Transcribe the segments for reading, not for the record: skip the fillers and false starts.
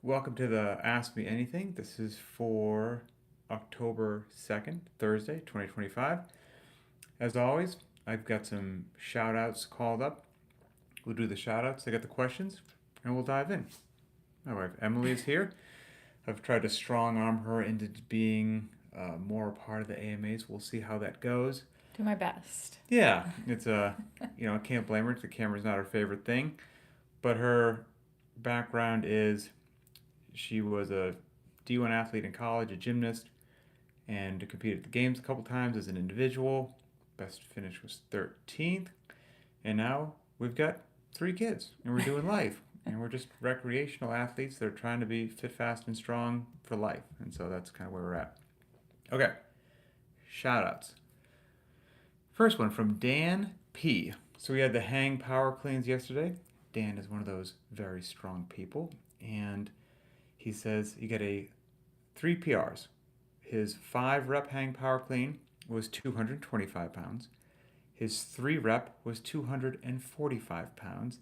Welcome to the Ask Me Anything. This is for October 2nd, Thursday, 2025. As always, I've got some shout outs called up. We'll do the shout outs, I got the questions, and we'll dive in. My wife Emily is here. I've tried to strong arm her into being more a part of the AMAs. We'll see how that goes. Do my best. Yeah, it's I can't blame her. The camera's not her favorite thing, but her background is she was a D1 athlete in college, a gymnast, and competed at the games a couple times as an individual. Best finish was 13th. And now we've got 3 kids and we're doing life. And we're just recreational athletes that are trying to be fit, fast, and strong for life. And so that's kind of where we're at. Okay, shout outs. First one from Dan P. So we had the hang power cleans yesterday. Dan is one of those very strong people. And he says he got 3 PRs. His 5 rep hang power clean was 225 pounds. His 3 rep was 245 pounds.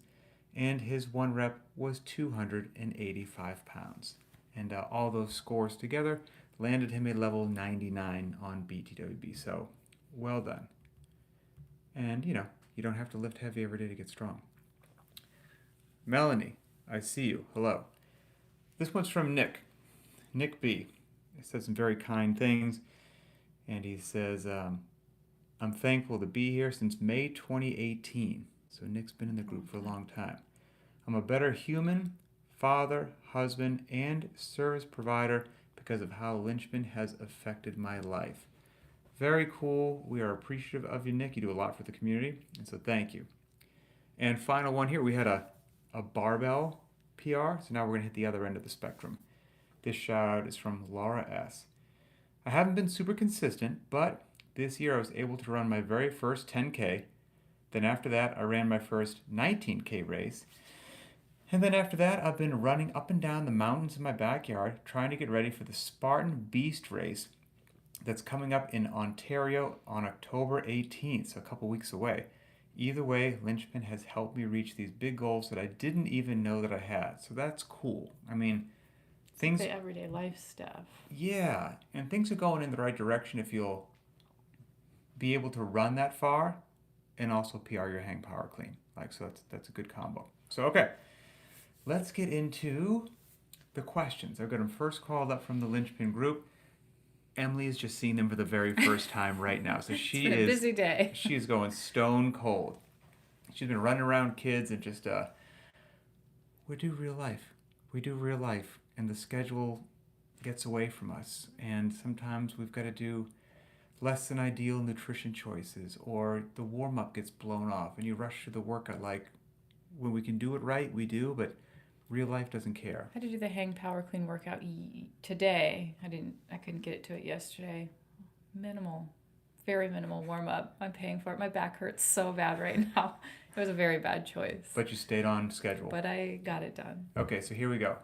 And his 1 rep was 285 pounds. And all those scores together landed him a level 99 on BTWB. So well done. And you don't have to lift heavy every day to get strong. Melanie, I see you. Hello. This one's from Nick. Nick B. He said some very kind things. And he says, I'm thankful to be here since May 2018. So Nick's been in the group for a long time. I'm a better human, father, husband, and service provider because of how Linchpin has affected my life. Very cool. We are appreciative of you, Nick. You do a lot for the community, and so thank you. And final one here, we had a barbell PR, so now we're going to hit the other end of the spectrum. This shout out is from Laura S. I haven't been super consistent, but this year I was able to run my very first 10K. Then after that, I ran my first 19K race. And then after that, I've been running up and down the mountains in my backyard trying to get ready for the Spartan Beast race that's coming up in Ontario on October 18th, so a couple weeks away. Either way, Linchpin has helped me reach these big goals that I didn't even know that I had. So that's cool. I mean, things... The everyday life stuff. Yeah, and things are going in the right direction if you'll be able to run that far and also PR your hang power clean. So that's a good combo. So, okay. Let's get into the questions. I've got them first called up from the Linchpin group. Emily is just seeing them for the very first time right now. So It's been a busy day. She is going stone cold. She's been running around kids and just we do real life. We do real life, and the schedule gets away from us. And sometimes we've got to do less than ideal nutrition choices, or the warm up gets blown off, and you rush through the workout. When we can do it right, we do, but real life doesn't care. I had to do the hang power clean workout today. I couldn't get it to it yesterday. Very minimal warm up. I'm paying for it. My back hurts so bad right now. It was a very bad choice. But you stayed on schedule. But I got it done. Okay, so here we go.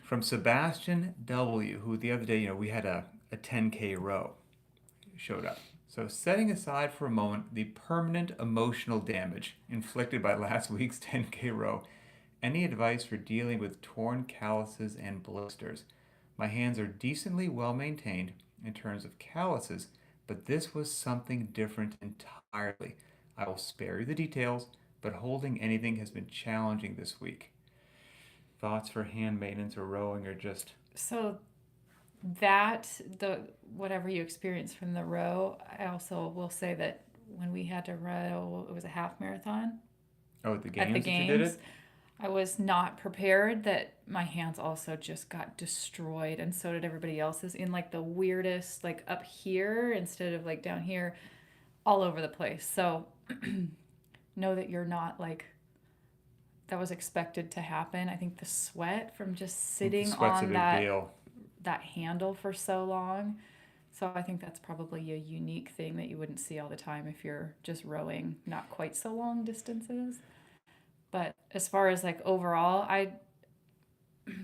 From Sebastian W., who the other day, we had a 10K row showed up. So setting aside for a moment the permanent emotional damage inflicted by last week's 10K row, any advice for dealing with torn calluses and blisters? My hands are decently well maintained in terms of calluses, but this was something different entirely. I will spare you the details, but holding anything has been challenging this week. Thoughts for hand maintenance or rowing, or just... So whatever you experienced from the row, I also will say that when we had to row, it was a half marathon. Oh, at the games At the that you did games, it? I was not prepared that my hands also just got destroyed, and so did everybody else's in the weirdest, up here instead of down here, all over the place. So know that you're not that was expected to happen. I think the sweat from just sitting on that handle for so long. So I think that's probably a unique thing that you wouldn't see all the time if you're just rowing not quite so long distances. But as far as overall, I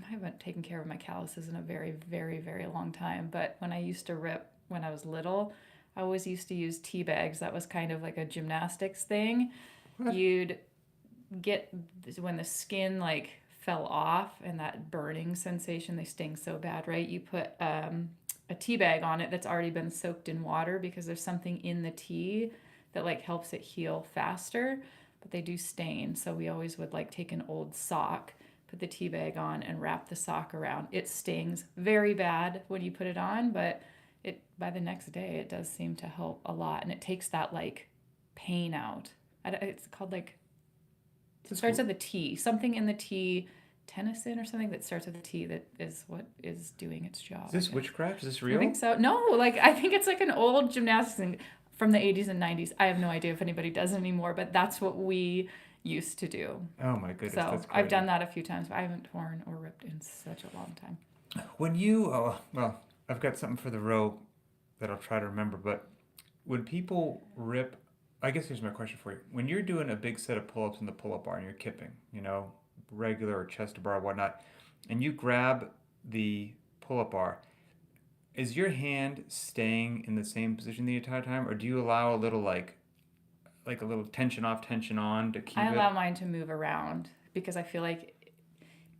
haven't taken care of my calluses in a very, very, very long time. But when I used to rip when I was little, I always used to use tea bags. That was kind of like a gymnastics thing. What? You'd get when the skin fell off, and that burning sensation, they sting so bad, right? You put a tea bag on it that's already been soaked in water because there's something in the tea that like helps it heal faster, but they do stain. So we always would like take an old sock, put the tea bag on, and wrap the sock around. It stings very bad when you put it on, but it by the next day it does seem to help a lot, and it takes that like pain out. It's called like it This starts with the T, something in the T, tennyson or something that starts with a T that is what is doing its job, is I this guess. witchcraft? Is this I real? think so. No, like I think it's like an old gymnastics thing from the 80s and 90s. I have no idea if anybody does it anymore, but that's what we used to do. Oh my goodness, So that's I've crazy. done that a few times, but I haven't torn or ripped in such a long time. When you, oh, well, I've got something for the row that I'll try to remember, but when people rip, I guess here's my question for you. When you're doing a big set of pull ups in the pull up bar and you're kipping, regular or chest to bar, whatnot, and you grab the pull up bar, is your hand staying in the same position the entire time, or do you allow a little like a little tension off, tension on to I keep allow it? mine to move around because I feel like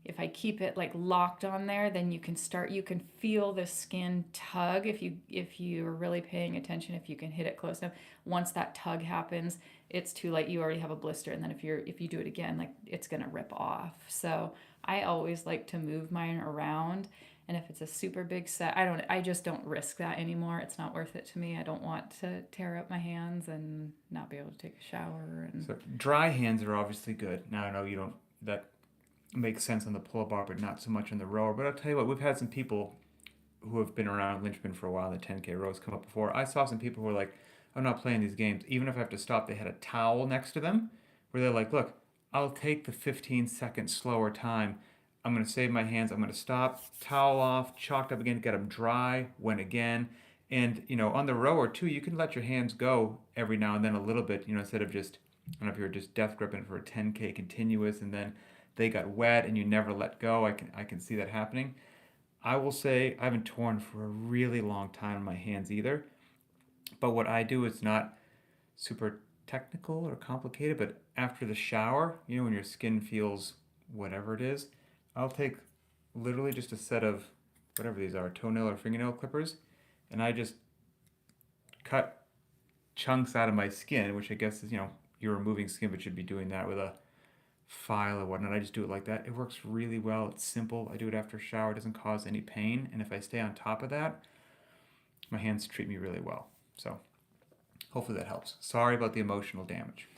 if I keep it like locked on there, then you can feel the skin tug if you're really paying attention, if you can hit it close enough. Once that tug happens, it's too late. You already have a blister, and then if you do it again, like it's gonna rip off. So I always like to move mine around. And if it's a super big set, I just don't risk that anymore. It's not worth it to me. I don't want to tear up my hands and not be able to take a shower and So dry hands are obviously good. Now I know you don't that makes sense on the pull up bar, but not so much on the rower. But I'll tell you what, we've had some people who have been around Linchpin for a while, the 10K rows come up before. I saw some people who were like, I'm not playing these games. Even if I have to stop, they had a towel next to them where they're like, look, I'll take the 15-second slower time. I'm going to save my hands. I'm going to stop, towel off, chalked up again, get them dry, went again. And, on the rower too, you can let your hands go every now and then a little bit, instead of just, I don't know if you're just death gripping for a 10K continuous and then they got wet and you never let go. I can see that happening. I will say I haven't torn for a really long time in my hands either. But what I do is not super technical or complicated, but after the shower, when your skin feels whatever it is, I'll take literally just a set of whatever these are, toenail or fingernail clippers, and I just cut chunks out of my skin, which I guess is, you're removing skin, but you'd be doing that with a file or whatnot. I just do it like that. It works really well. It's simple. I do it after a shower. It doesn't cause any pain. And if I stay on top of that, my hands treat me really well. So hopefully that helps. Sorry about the emotional damage.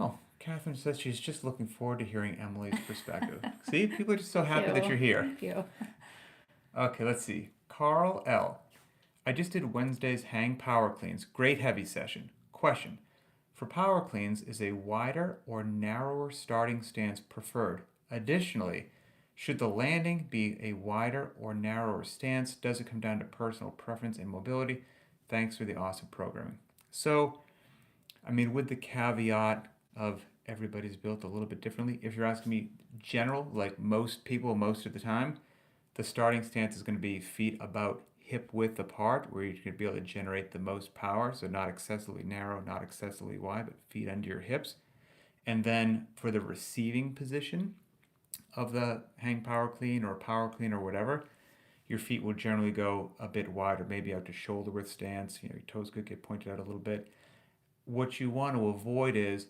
Oh, Catherine says she's just looking forward to hearing Emily's perspective. See, people are just so thank happy that you're you. here. Thank you. Okay, let's see. Carl L. I just did Wednesday's hang power cleans. Great heavy session. Question. For power cleans, is a wider or narrower starting stance preferred? Additionally, should the landing be a wider or narrower stance? Does it come down to personal preference and mobility? Thanks for the awesome programming. So, with the caveat of everybody's built a little bit differently, if you're asking me general, like most people most of the time, the starting stance is going to be feet about hip width apart, where you're going to be able to generate the most power. So not excessively narrow, not excessively wide, but feet under your hips. And then for the receiving position of the hang power clean or power clean or whatever, your feet will generally go a bit wider, maybe out to shoulder width stance. Your toes could get pointed out a little bit. What you want to avoid is,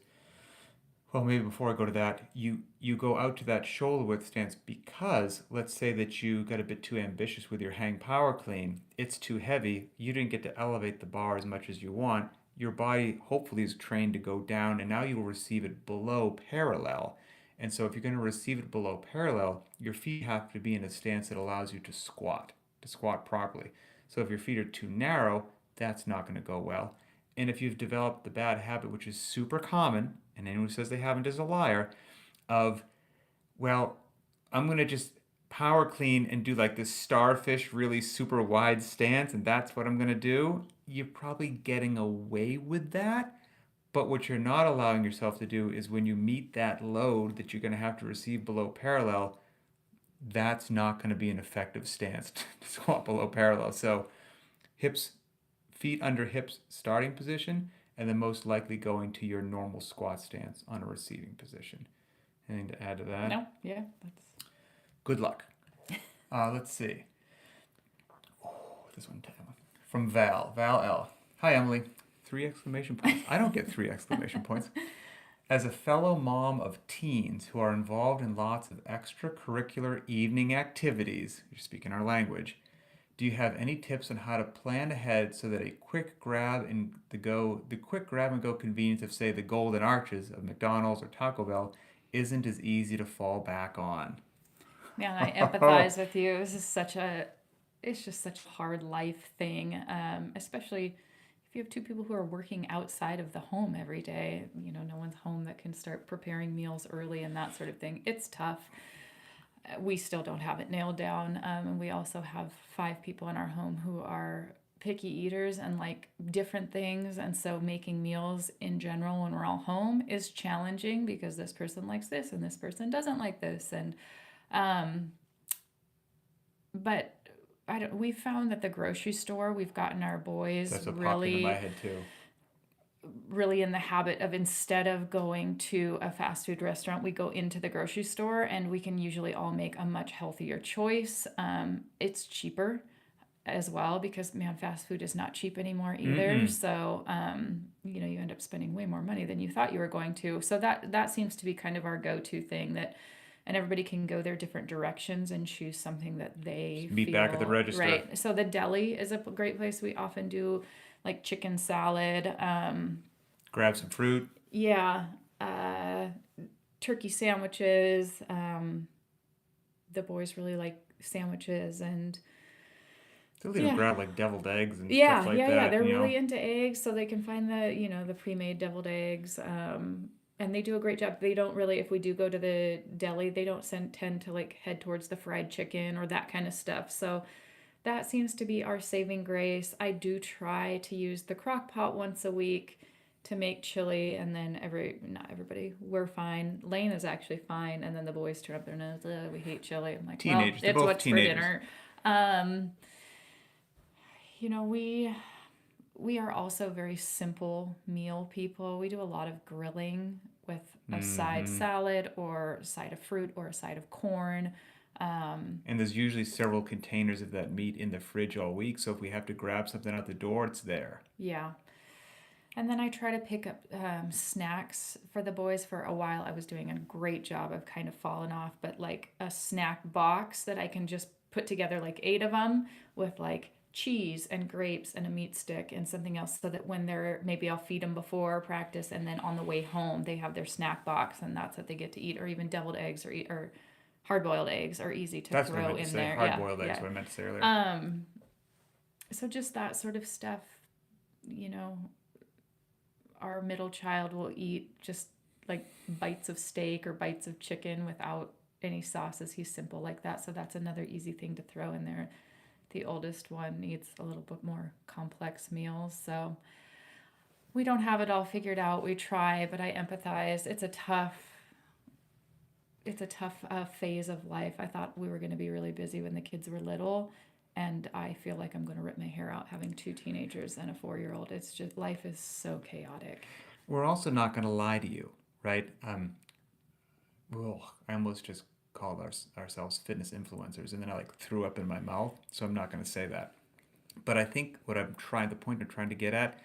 well, maybe before I go to that, you go out to that shoulder width stance because let's say that you got a bit too ambitious with your hang power clean. It's too heavy. You didn't get to elevate the bar as much as you want. Your body hopefully is trained to go down, and now you will receive it below parallel. And so if you're going to receive it below parallel, your feet have to be in a stance that allows you to squat properly. So if your feet are too narrow, that's not going to go well. And if you've developed the bad habit, which is super common, and anyone who says they haven't is a liar, of, well, I'm going to just power clean and do like this starfish, really super wide stance, and that's what I'm going to do, you're probably getting away with that. But what you're not allowing yourself to do is when you meet that load that you're going to have to receive below parallel, that's not going to be an effective stance to squat below parallel. So hips, feet under hips starting position, and then most likely going to your normal squat stance on a receiving position. Anything to add to that? No, yeah, that's Good luck. Let's see. This one from Val L. Hi, Emily. 3 exclamation points. I don't get 3 exclamation points. As a fellow mom of teens who are involved in lots of extracurricular evening activities, you're speaking our language, do you have any tips on how to plan ahead so that the quick grab and go convenience of, say, the Golden Arches of McDonald's or Taco Bell isn't as easy to fall back on? man, I empathize with you. It's just such a hard life thing, especially if you have two people who are working outside of the home every day. You know, no one's home that can start preparing meals early and that sort of thing. It's tough. We still don't have it nailed down. And we also have 5 people in our home who are picky eaters and like different things. And so making meals in general when we're all home is challenging because this person likes this and this person doesn't like this. And um, but we found that the grocery store, we've gotten our boys That's what popped into my head too. really in the habit of, instead of going to a fast food restaurant, we go into the grocery store and we can usually all make a much healthier choice. It's cheaper as well because, man, fast food is not cheap anymore either. Mm-mm. So, you know, you end up spending way more money than you thought you were going to. So that seems to be kind of our go-to thing, that, and everybody can go their different directions and choose something that they Meet back at the feel register. right. So the deli is a great place. We often do like chicken salad. Grab some fruit. Yeah, uh, turkey sandwiches. The boys really like sandwiches, and They'll even grab like deviled eggs and yeah, stuff like yeah, that. yeah. They're you know. really into eggs, so they can find the pre-made deviled eggs. And they do a great job. They don't really, if we do go to the deli, they don't tend to like head towards the fried chicken or that kind of stuff. So that seems to be our saving grace. I do try to use the crock pot once a week to make chili, and then not everybody, we're fine. Lane is actually fine, and then the boys turn up their nose. We hate chili. I'm like, Teenagers. They're it's both what's teenagers. for dinner. Um, you know, we are also very simple meal people. We do a lot of grilling with a side salad or a side of fruit or a side of corn. And there's usually several containers of that meat in the fridge all week, so if we have to grab something out the door, it's there. Yeah. And then I try to pick up snacks for the boys. For a while, I was doing a great job of kind of falling off, but like a snack box that I can just put together like 8 of them with like cheese and grapes and a meat stick and something else, so that when maybe I'll feed them before practice, and then on the way home they have their snack box and that's what they get to eat. Or even deviled eggs or hard-boiled eggs are easy to That's what I throw meant to in say. there. Hard-boiled eggs, Yeah. what I meant to say earlier. So just that sort of stuff, you know. Our middle child will eat just like bites of steak or bites of chicken without any sauces. He's simple like that. So that's another easy thing to throw in there. The oldest one needs a little bit more complex meals. So we don't have it all figured out. We try, but I empathize. It's a tough phase of life. I thought we were going to be really busy when the kids were little. And I feel like I'm going to rip my hair out having 2 teenagers and a 4-year-old. It's just, life is so chaotic. We're also not going to lie to you, right? I almost just called ourselves fitness influencers, and then I like threw up in my mouth, so I'm not going to say that. But I think the point I'm trying to get at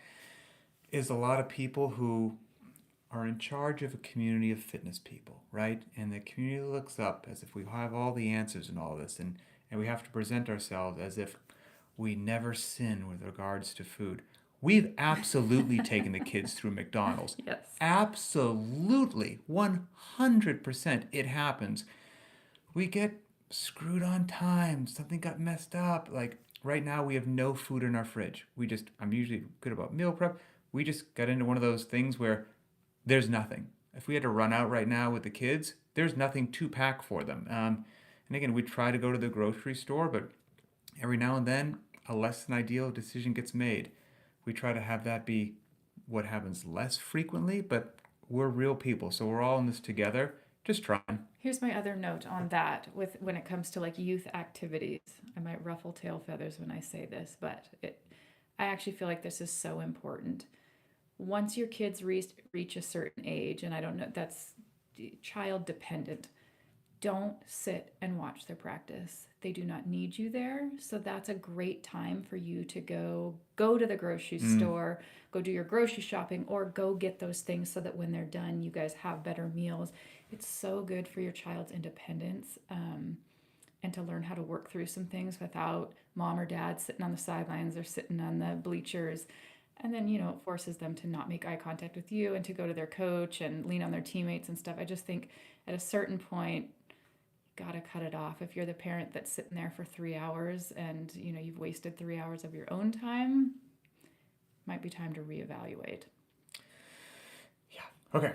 is a lot of people who are in charge of a community of fitness people, right? And the community looks up as if we have all the answers in all this, and we have to present ourselves as if we never sin with regards to food. We've absolutely taken the kids through McDonald's. Yes. Absolutely. 100% it happens. We get screwed on time. Something got messed up. Like right now we have no food in our fridge. I'm usually good about meal prep. We just got into one of those things where there's nothing. If we had to run out right now with the kids, there's nothing to pack for them. And again, we try to go to the grocery store, but every now and then a less than ideal decision gets made. We try to have that be what happens less frequently, but we're real people, so we're all in this together, just trying. Here's my other note on that when it comes to like youth activities. I might ruffle tail feathers when I say this, but I actually feel like this is so important. Once your kids reach a certain age, and I don't know, child dependent. Don't sit and watch their practice. They do not need you there. So that's a great time for you to go to the grocery Mm, store, go do your grocery shopping, or go get those things so that when they're done, you guys have better meals. It's so good for your child's independence, and to learn how to work through some things without mom or dad sitting on the sidelines or sitting on the bleachers. And then, it forces them to not make eye contact with you and to go to their coach and lean on their teammates and stuff. I just think at a certain point, gotta cut it off. If you're the parent that's sitting there for 3 hours and you've wasted 3 hours of your own time, might be time to reevaluate. yeah. Okay.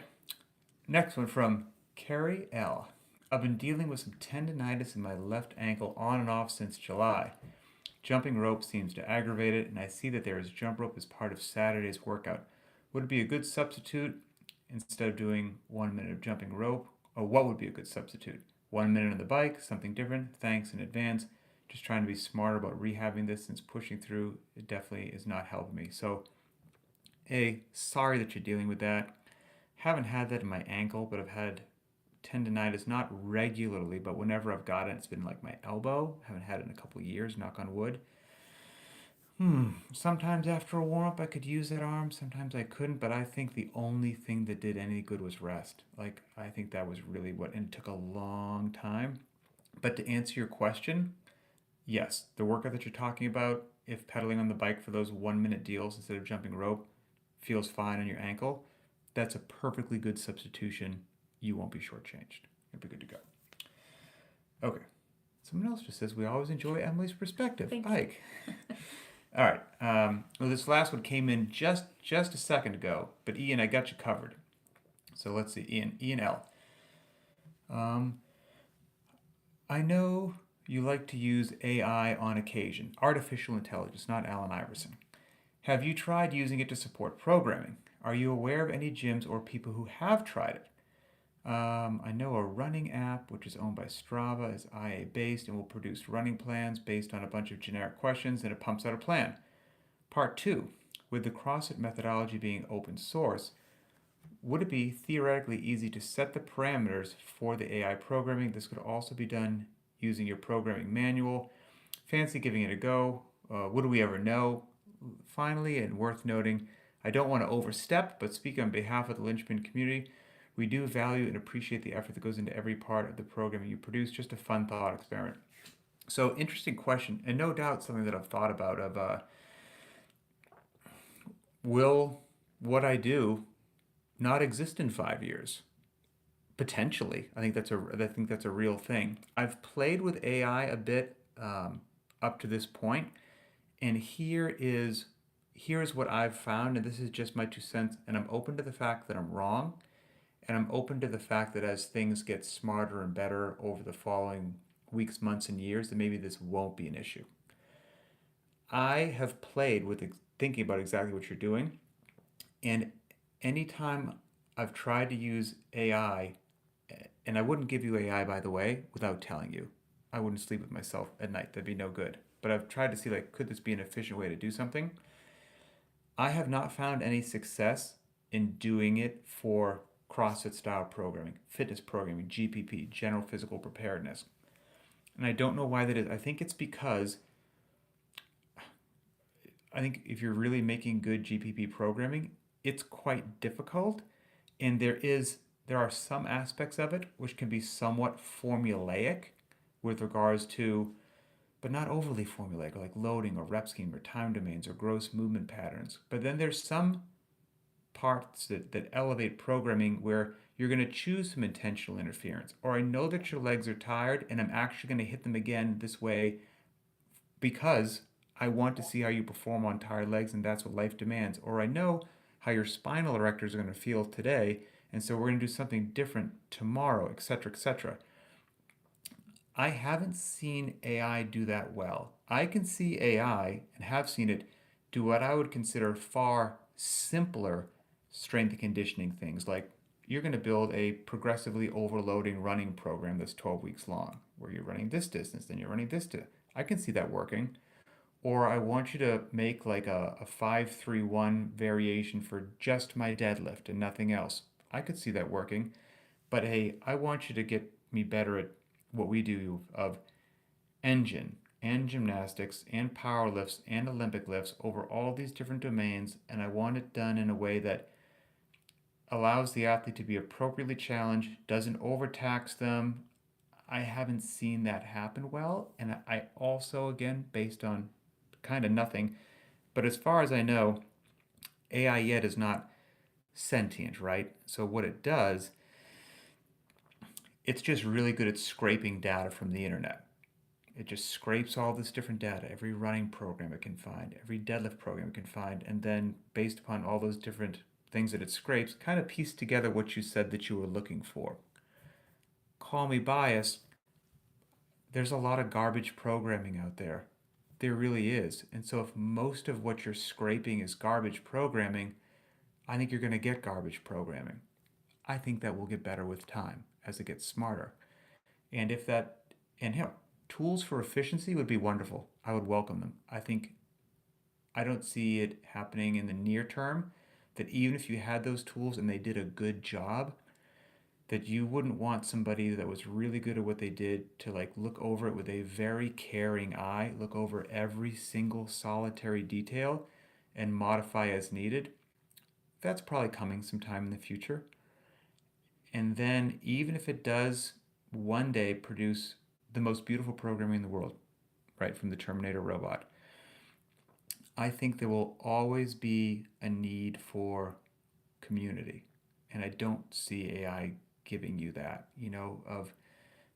Next one from Carrie L. I've been dealing with some tendonitis in my left ankle on and off since July. Jumping rope seems to aggravate it, and I see that there is jump rope as part of Saturday's workout. Would it be a good substitute instead of doing 1 minute of jumping rope? Or what would be a good substitute? 1 minute on the bike, something different? Thanks in advance. Just trying to be smarter about rehabbing this since pushing through it definitely is not helping me. So, sorry that you're dealing with that. Haven't had that in my ankle, but I've had tendonitis not regularly, but whenever I've got it, it's been like my elbow. Haven't had it in a couple of years, knock on wood. Sometimes after a warm up, I could use that arm. Sometimes I couldn't, but I think the only thing that did any good was rest. Like, I think that was really and it took a long time. But to answer your question, yes, the workout that you're talking about, if pedaling on the bike for those 1 minute deals instead of jumping rope feels fine on your ankle, that's a perfectly good substitution. You won't be shortchanged. You'll be good to go. Okay. Someone else just says we always enjoy Emily's perspective. Thank you. Ike. All right. Well, this last one came in just a second ago, but Ian, I got you covered. So let's see. Ian L. Um, I know you like to use AI on occasion, artificial intelligence, not Allen Iverson. Have you tried using it to support programming? Are you aware of any gyms or people who have tried it? I know a running app, which is owned by Strava, is IA based and will produce running plans based on a bunch of generic questions, and it pumps out a plan. Part 2. With the CrossFit methodology being open source, would it be theoretically easy to set the parameters for the AI programming? This could also be done using your programming manual. Fancy giving it a go. Would we ever know? Finally, and worth noting, I don't want to overstep, but speak on behalf of the Linchpin community. We do value and appreciate the effort that goes into every part of the programming you produce. Just a fun thought experiment. So, interesting question, and no doubt something that I've thought about. Will what I do not exist in 5 years? Potentially, I think that's a real thing. I've played with AI a bit up to this point, and here's what I've found, and this is just my 2 cents. And I'm open to the fact that I'm wrong, and I'm open to the fact that as things get smarter and better over the following weeks, months, and years, that maybe this won't be an issue. I have played with thinking about exactly what you're doing, and anytime I've tried to use AI, and I wouldn't give you AI, by the way, without telling you. I wouldn't sleep with myself at night. That'd be no good. But I've tried to see, like, could this be an efficient way to do something? I have not found any success in doing it for CrossFit style programming, fitness programming, GPP, general physical preparedness. And I don't know why that is. I think it's because I think if you're really making good GPP programming, it's quite difficult, and there are some aspects of it which can be somewhat formulaic with regards to, but not overly formulaic, like loading or rep scheme or time domains or gross movement patterns. But then there's some parts that elevate programming where you're going to choose some intentional interference. Or I know that your legs are tired and I'm actually going to hit them again this way because I want to see how you perform on tired legs, and that's what life demands. Or I know how your spinal erectors are going to feel today, and so we're going to do something different tomorrow, etc., etc. I haven't seen AI do that well. I can see AI, and have seen it, do what I would consider far simpler strength and conditioning things, like you're going to build a progressively overloading running program that's 12 weeks long, where you're running this distance, then you're running this distance. I can see that working. Or I want you to make like a 5-3-1 variation for just my deadlift and nothing else. I could see that working. but hey, I want you to get me better at what we do of engine and gymnastics and power lifts and Olympic lifts over all these different domains, and I want it done in a way that allows the athlete to be appropriately challenged, doesn't overtax them. I haven't seen that happen well, and I also, again, based on kind of nothing, but as far as I know, AI yet is not sentient, right? So what it does, it's just really good at scraping data from the internet. It just scrapes all this different data, every running program it can find, every deadlift program it can find, and then based upon all those different things that it scrapes, kind of piece together what you said that you were looking for. Call me biased, there's a lot of garbage programming out there. There really is. And so if most of what you're scraping is garbage programming, I think you're going to get garbage programming. I think that will get better with time as it gets smarter. And if that, and hell, tools for efficiency would be wonderful. I would welcome them. I don't see it happening in the near term that even if you had those tools and they did a good job, that you wouldn't want somebody that was really good at what they did to like look over it with a very caring eye, look over every single solitary detail and modify as needed. That's probably coming sometime in the future. And then even if it does one day produce the most beautiful programming in the world, right, from the Terminator robot, I think there will always be a need for community. And I don't see AI giving you that, of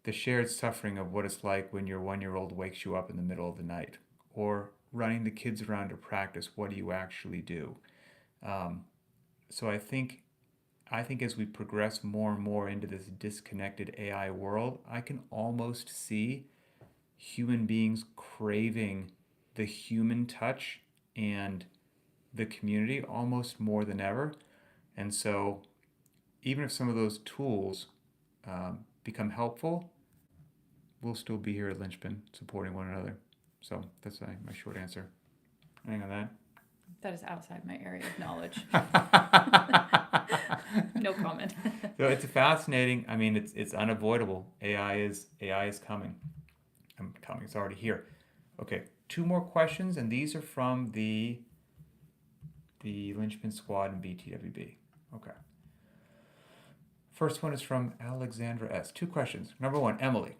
the shared suffering of what it's like when your 1 year old wakes you up in the middle of the night, or running the kids around to practice. What do you actually do? Um, so I think as we progress more and more into this disconnected AI world, I can almost see human beings craving the human touch and the community almost more than ever. And so even if some of those tools become helpful, we'll still be here at Linchpin supporting one another. So that's my short answer. Anything on That is outside my area of knowledge. that? No comment. So it's fascinating. I mean, it's unavoidable. AI is coming. I'm coming. It's already here. Okay, 2 more questions, and these are from the Linchpin Squad and BTWB. Okay. First one is from Alexandra S. 2 questions. Number 1, Emily.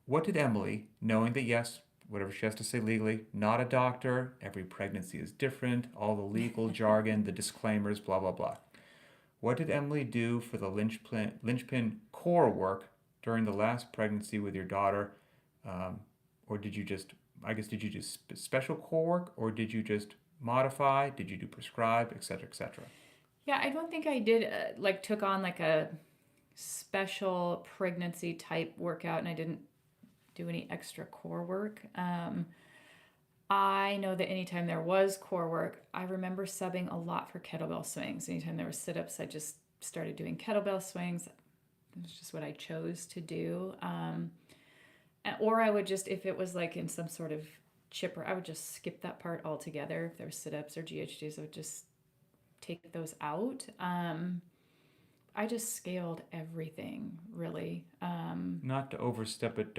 What did Emily, knowing that yes, whatever she has to say legally, not a doctor, every pregnancy is different, all the legal jargon, the disclaimers, blah, blah, blah. What did Emily do for the Linchpin core work during the last pregnancy with your daughter? Or did you just special core work, or did you just modify? Did you do prescribe, et cetera, et cetera? Yeah, I don't think I did took on like a special pregnancy type workout, and I didn't do any extra core work. I know that anytime there was core work, I remember subbing a lot for kettlebell swings. Anytime there were sit-ups, I just started doing kettlebell swings. It was just what I chose to do. Or I would just, if it was like in some sort of chipper, I would just skip that part altogether. If there were sit-ups or GHDs, I would just take those out. I just scaled everything, really. Not to overstep it,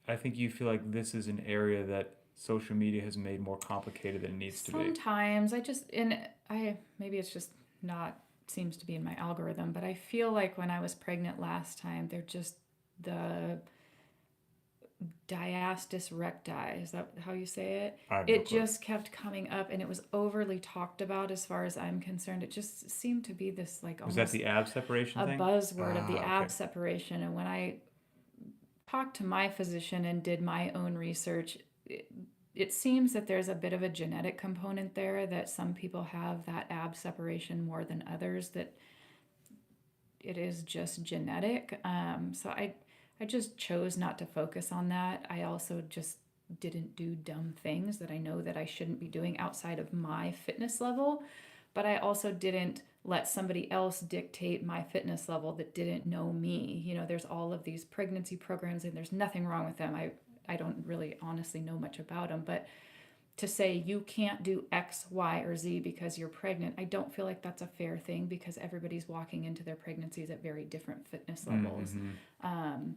I think you feel like this is an area that social media has made more complicated than it needs to be. Sometimes maybe it's just not, seems to be in my algorithm, but I feel like when I was pregnant last time, the diastis recti, is that how you say it? It just kept coming up, and it was overly talked about as far as I'm concerned. It just seemed to be this like Was almost that the ab separation a thing? buzzword of the ab Okay. separation. And when I talked to my physician and did my own research, it seems that there's a bit of a genetic component there, that some people have that ab separation more than others, that it is just genetic. So I just chose not to focus on that. I also just didn't do dumb things that I know that I shouldn't be doing outside of my fitness level. But I also didn't let somebody else dictate my fitness level that didn't know me. There's all of these pregnancy programs, and there's nothing wrong with them. I don't really honestly know much about them, but to say you can't do X, Y, or Z because you're pregnant. I don't feel like that's a fair thing because everybody's walking into their pregnancies at very different fitness levels. Mm-hmm.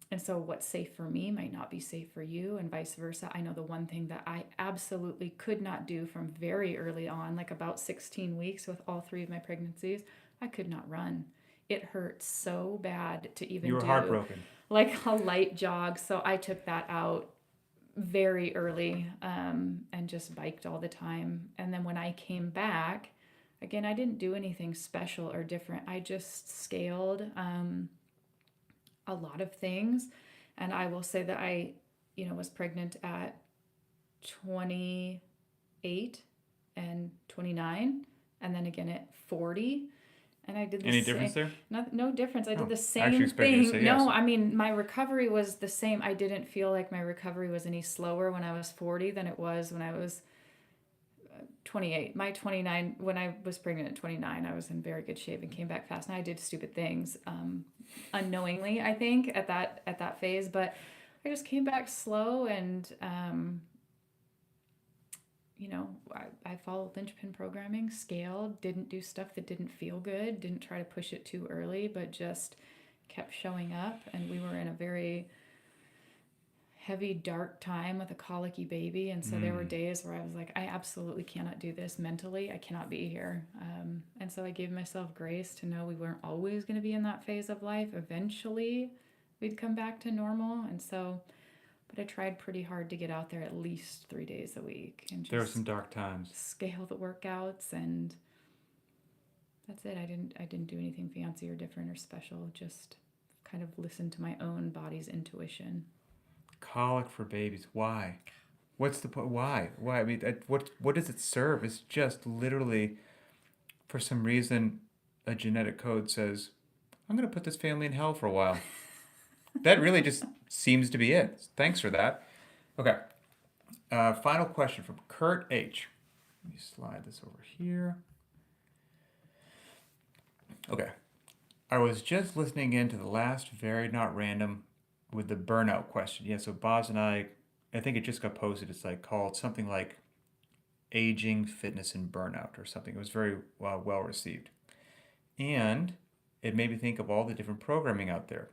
And so what's safe for me might not be safe for you, and vice versa. I know the one thing that I absolutely could not do from very early on, like about 16 weeks with all three of my pregnancies, I could not run. It hurt so bad to You even were do heartbroken. like a light jog. So I took that out very early, and just biked all the time. And then when I came back, again, I didn't do anything special or different. I just scaled a lot of things. And I will say that I, was pregnant at 28 and 29, and then again at 40. And I did the Any difference same, there? no difference. I did Oh, the I actually same expected you to thing. say yes. No, I mean, my recovery was the same. I didn't feel like my recovery was any slower when I was 40 than it was when I was 28. My 29, when I was pregnant at 29, I was in very good shape and came back fast. And I did stupid things, unknowingly, I think, at that phase. But I just came back slow, and I followed linchpin programming, scaled, didn't do stuff that didn't feel good, didn't try to push it too early, but just kept showing up. And we were in a very heavy, dark time with a colicky baby. And so there were days where I was like, I absolutely cannot do this mentally. I cannot be here. And so I gave myself grace to know we weren't always going to be in that phase of life. Eventually, we'd come back to normal. And so, but I tried pretty hard to get out there at least 3 days a week and There were some just dark times. scale the workouts, and that's it. I didn't do anything fancy or different or special. Just kind of listen to my own body's intuition. Colic for babies. Why? What's the point? Why? Why? I mean, what does it serve? It's just literally, for some reason, a genetic code says, I'm going to put this family in hell for a while. That really just seems to be it. Thanks for that. Okay. Final question from Kurt H. Let me slide this over here. Okay. I was just listening into the last Very Not Random with the burnout question. Yeah, so Boz and I think it just got posted. It's like called something like Aging, Fitness, and Burnout or something. It was very well received. And it made me think of all the different programming out there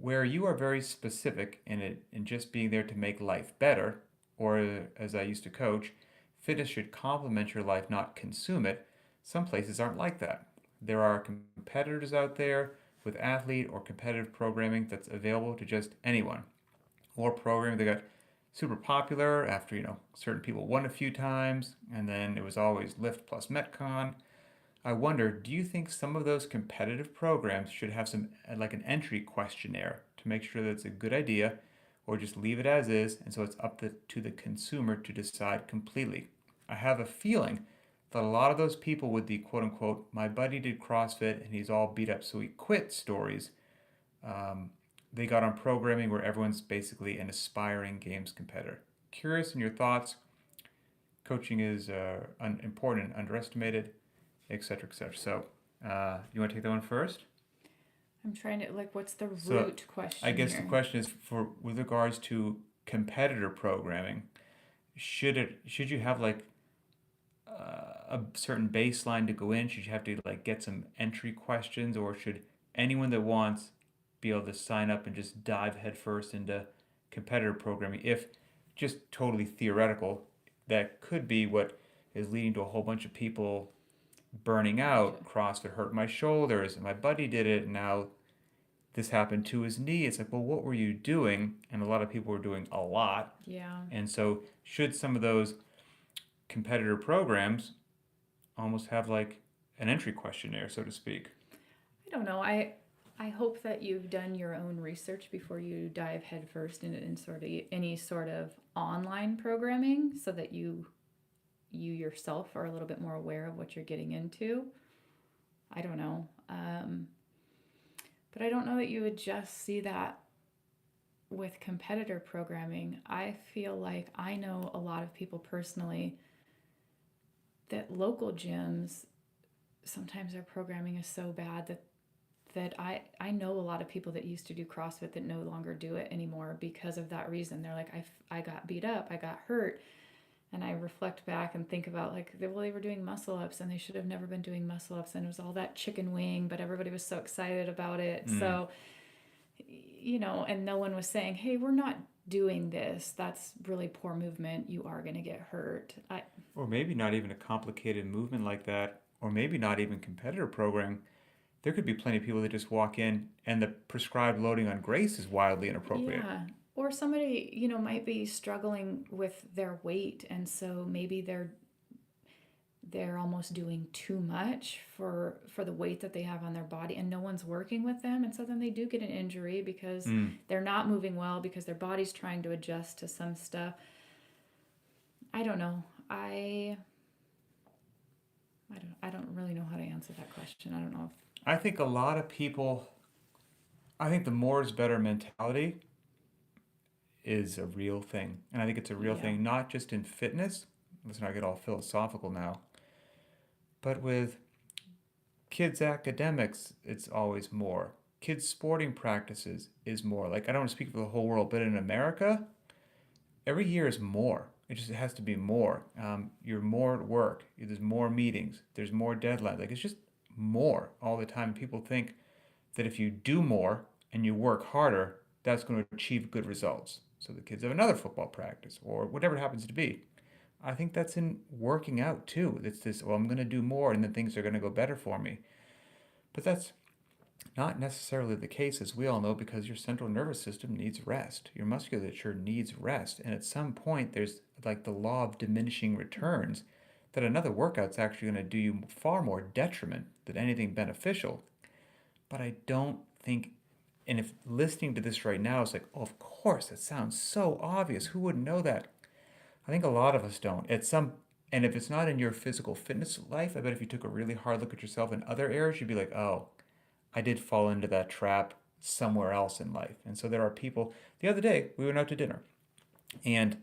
where you are very specific in it in just being there to make life better, or as I used to coach, fitness should complement your life, not consume it. Some places aren't like that. There are competitors out there with athlete or competitive programming that's available to just anyone, or programming that got super popular after certain people won a few times, and then it was always lift plus metcon. I wonder, do you think some of those competitive programs should have some like an entry questionnaire to make sure that it's a good idea, or just leave it as is, and so it's up to the consumer to decide completely? I have a feeling that a lot of those people with the quote unquote, my buddy did CrossFit and he's all beat up so he quit stories, they got on programming where everyone's basically an aspiring games competitor. Curious in your thoughts. Coaching is important and underestimated, etc., etc. So, you want to take that one first? I'm trying to, like, what's the So, root question I guess the here? question is for with regards to competitor programming, should you have like a certain baseline to go in? Should you have to like get some entry questions, or should anyone that wants be able to sign up and just dive headfirst into competitor programming? If just totally theoretical, that could be what is leading to a whole bunch of people burning Gotcha. out. CrossFit hurt my shoulders, and my buddy did it, and now this happened to his knee. It's like, well, what were you doing? And a lot of people were doing a lot. Yeah. And so, should some of those competitor programs almost have like an entry questionnaire, so to speak? I don't know. I hope that you've done your own research before you dive headfirst in sort of any sort of online programming, so that you yourself are a little bit more aware of what you're getting into. I don't know. But I don't know that you would just see that with competitor programming. I feel like I know a lot of people personally that local gyms, sometimes their programming is so bad that that I know a lot of people that used to do CrossFit that no longer do it anymore because of that reason. They're like, I got beat up, I got hurt. And I reflect back and think about like, well, they were doing muscle ups and they should have never been doing muscle ups. And it was all that chicken wing, but everybody was so excited about it. Mm. So, and no one was saying, hey, we're not doing this. That's really poor movement. You are going to get hurt. Or maybe not even a complicated movement like that, or maybe not even competitor programming. There could be plenty of people that just walk in and the prescribed loading on grace is wildly inappropriate. Yeah. Or somebody, might be struggling with their weight. And so maybe they're almost doing too much for the weight that they have on their body, and no one's working with them, and so then they do get an injury because Mm. they're not moving well, because their body's trying to adjust to some stuff. I don't know. I don't really know how to answer that question. I don't know I think a lot of people, I think the more is better mentality is a real thing. And I think it's a real yeah. thing, not just in fitness. Let's not get all philosophical now, but with kids' academics, it's always more. Kids' sporting practices is more. Like, I don't want to speak for the whole world, but in America, every year is more. It has to be more. You're more at work. There's more meetings. There's more deadlines. Like, it's just more all the time. People think that if you do more and you work harder, that's going to achieve good results. So the kids have another football practice or whatever it happens to be. I think that's in working out too. It's this, well, I'm going to do more and then things are going to go better for me. But that's not necessarily the case, as we all know, because your central nervous system needs rest. Your musculature needs rest. And at some point, there's like the law of diminishing returns that another workout's actually going to do you far more detriment than anything beneficial. But I don't think, and if listening to this right now is like, oh, of course, that sounds so obvious. Who wouldn't know that? I think a lot of us don't. And if it's not in your physical fitness life, I bet if you took a really hard look at yourself in other areas, you'd be like, oh, I did fall into that trap somewhere else in life. And so there are people. The other day, we went out to dinner, and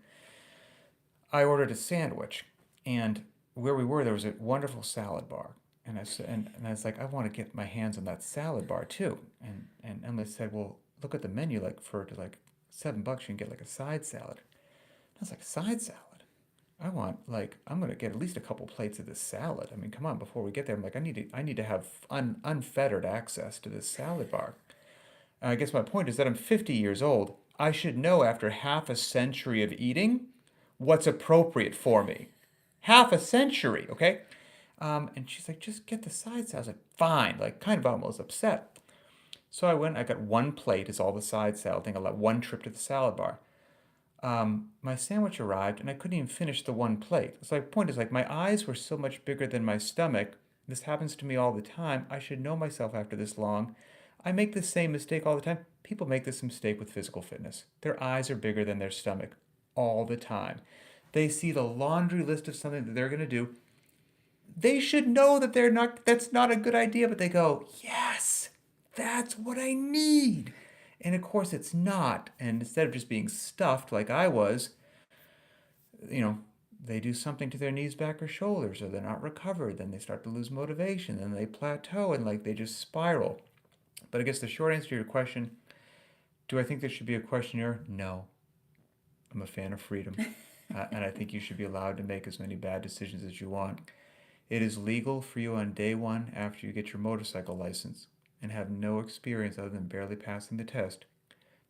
I ordered a sandwich, and where we were, there was a wonderful salad bar. And I said, and I was like, I want to get my hands on that salad bar too. And Emily said, well, look at the menu. Like for like $7, you can get like a side salad. I was like, side salad? I'm gonna get at least a couple plates of this salad. I mean, come on, before we get there, I'm like, I need to have unfettered access to this salad bar. And I guess my point is that I'm 50 years old. I should know after half a century of eating what's appropriate for me. Half a century, okay? And she's like, just get the side salad. I was like, fine, like kind of almost upset. So I went, I got one plate is all the side salad thing. I let one trip to the salad bar. My sandwich arrived and I couldn't even finish the one plate. So my point is like my eyes were so much bigger than my stomach. This happens to me all the time. I should know myself after this long. I make the same mistake all the time. People make this mistake with physical fitness. Their eyes are bigger than their stomach all the time. They see the laundry list of something that they're going to do. They should know that that's not a good idea, but they go, yes, that's what I need. And of course it's not. And instead of just being stuffed like I was, you know, they do something to their knees, back, or shoulders, or they're not recovered. Then they start to lose motivation. Then they plateau and like they just spiral. But I guess the short answer to your question, do I think there should be a questionnaire? No. I'm a fan of freedom. And I think you should be allowed to make as many bad decisions as you want. It is legal for you on day one after you get your motorcycle license and have no experience other than barely passing the test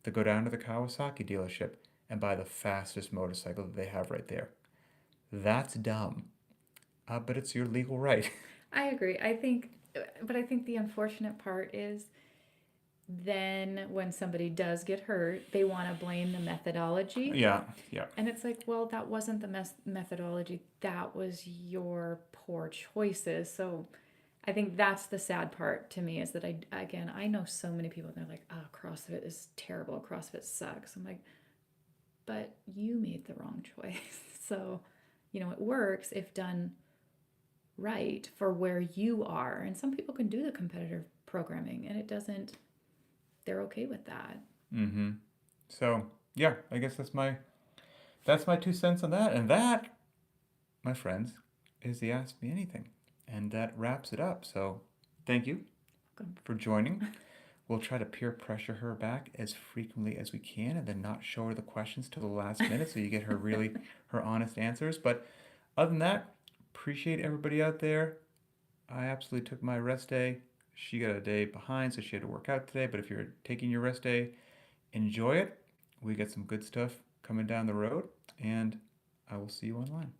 to go down to the Kawasaki dealership and buy the fastest motorcycle that they have right there. That's dumb. But it's your legal right. I agree. But I think the unfortunate part is then when somebody does get hurt, they want to blame the methodology. Yeah, yeah. And it's like, well, that wasn't the methodology. That was your poor choices. So I think that's the sad part to me is that I know so many people and they're like, oh, CrossFit is terrible. CrossFit sucks. I'm like, but you made the wrong choice. So, it works if done right for where you are. And some people can do the competitive programming and it doesn't, they're okay with that. Mm-hmm. So, yeah, I guess that's my 2 cents on that. And that, my friends, is the Ask Me Anything. And that wraps it up. So, thank you. welcome. for joining. We'll try to peer pressure her back as frequently as we can and then not show her the questions till the last minute so you get her honest answers. But other than that, appreciate everybody out there. I absolutely took my rest day. She got a day behind, so she had to work out today. But if you're taking your rest day, enjoy it. We got some good stuff coming down the road, and I will see you online.